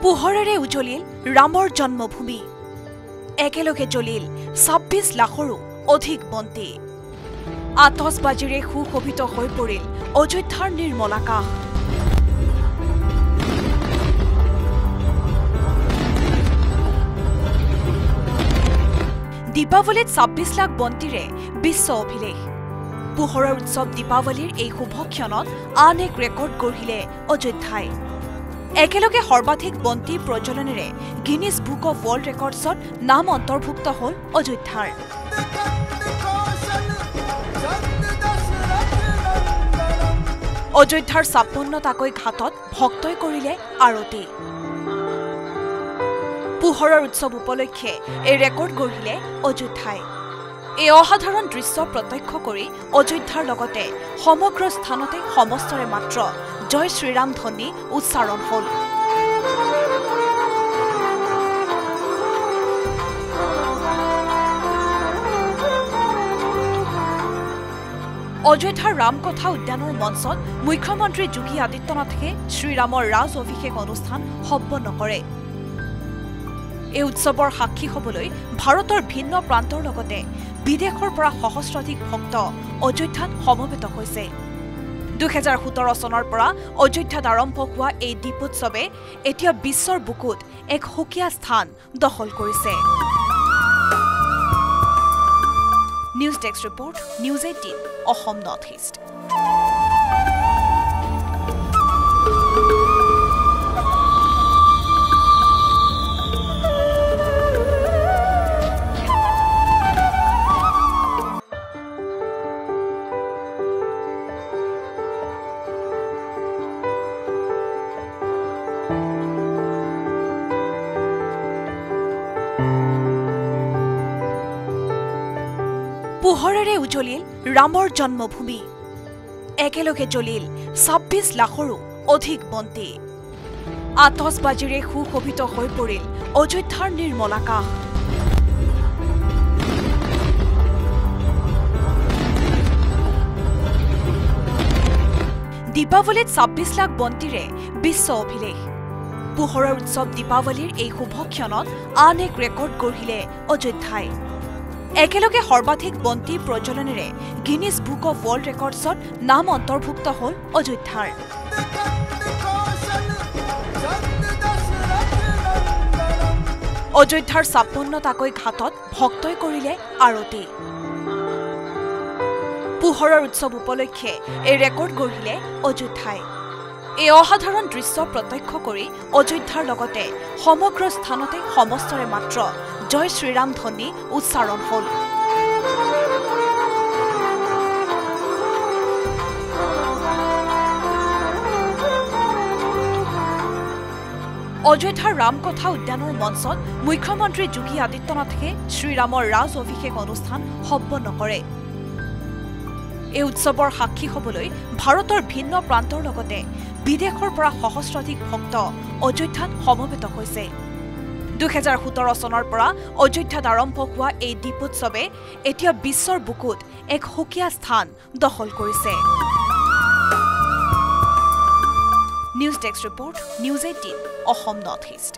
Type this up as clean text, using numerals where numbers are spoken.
পোহৰেৰে উজ্বলিল ৰামৰ জন্মভূমি একেলগে জ্বলিল ২৬ লাখৰো অধিক বন্তি আতচবাজিৰে সুশোভিত হৈ পৰিল অযোধ্যাৰ নিৰ্মল আকাশ দীপাৱলীত ২৬ লাখ বন্তিৰে বিশ্ব অভিলেখ পোহৰৰ উৎসৱ দীপাৱলীৰ এই শুভক্ষণত আন এক ৰেকৰ্ড গঢ়িলে অযোধ্যাই একেলগে সৰ্বাধিক বন্তি প্ৰজ্বলনেৰে গিনিজ বুক অফ ৱৰ্ল্ড ৰেকৰ্ডছত নাম অন্তৰ্ভুক্ত হ'ল অযোধ্যাৰ অযোধ্যাৰ ৫৬টাকৈ ঘাটত ভক্তই কৰিলে আৰতি পোহৰৰ উৎসৱ উপলক্ষে এই ৰেকৰ্ড গঢ়িলে অযোধ্যাই এই অসাধাৰণ দৃশ্য প্ৰত্যক্ষ কৰি অযোধ্যাৰ লগতে সমগ্ৰ স্থানতে সমস্তৰে মাত্ৰ জয় শ্ৰীৰাম ধ্বনি উচ্চাৰণ হ'ল অযোধ্যাৰ ৰামকথা উদ্যানৰ মঞ্চত মুখ্যমন্ত্ৰী যোগী আদিত্যনাথে শ্ৰীৰামৰ ৰাজ অভিষেক অনুষ্ঠান সম্পন্ন কৰে এই উৎসৱৰ সাক্ষী হ'বলৈ ভাৰতৰ ভিন্ন প্ৰান্তৰ লগতে বিদেশৰ পৰা সহস্ৰাধিক ভক্ত অযোধ্যাত সমবেত হৈছে ২০১৭ চনৰ পৰা অযোধ্যাত আৰম্ভ হোৱা এই দীপোৎসৱে এতিয়া বিশ্বৰ বুকুত এক সুকীয়া স্থান দখল কৰিছে news desk report news ১৮ Assam north east পোহৰেৰে উজ্বলিল ৰামৰ জন্মভূমি একেলগে জ্বলিল ২৬ লাখৰো অধিক বন্তি আতচবাজিৰে সুশোভিত হৈ পৰিল অযোধ্যাৰ নিৰ্মল আকাশ দীপাৱলীত ২৬ লাখ বন্তিৰে বিশ্ব অভিলেখ পোহৰৰ উৎসৱ দীপাৱলীৰ এই শুভক্ষণত আন এক ৰেকৰ্ড গঢ়িলে অযোধ্যাই একেলগে সৰ্বাধিক বন্তি প্ৰজ্বলনেৰে গিনিজ বুক অফ ৱৰ্ল্ড ৰেকৰ্ডছত নাম অন্তৰ্ভুক্ত হ'ল অযোধ্যাৰ অযোধ্যাৰ ৫৬টাকৈ ঘাটত ভক্তই কৰিলে আৰতি পোহৰৰ উৎসৱ উপলক্ষে এই ৰেকৰ্ড গঢ়িলে অযোধ্যাই এই অসাধাৰণ দৃশ্য প্ৰত্যক্ষ কৰি অযোধ্যাৰ লগতে সমগ্ৰ স্থানতে সমস্তৰে মাত্ৰ জয় শ্ৰীৰাম ধ্বনি উচ্চাৰণ হ'ল অযোধ্যাৰ ৰামকথা উদ্যানৰ মঞ্চত মুখ্যমন্ত্ৰী যোগী আদিত্যনাথে শ্ৰীৰামৰ ৰাজ অভিষেক অনুষ্ঠান সম্পন্ন কৰে এই উৎসৱৰ সাক্ষী হ'বলৈ ভাৰতৰ ভিন্ন প্ৰান্তৰ লগতে বিদেশৰ পৰা সহস্ৰাধিক ভক্ত অযোধ্যাত সমবেত হৈছে ২০১৭ চনৰ পৰা অযোধ্যাত আৰম্ভ হোৱা এই দীপোৎসৱে এতিয়া বিশ্বৰ বুকুত এক সুকীয়া স্থান দখল কৰিছে news desk report news ১৮ Assam north east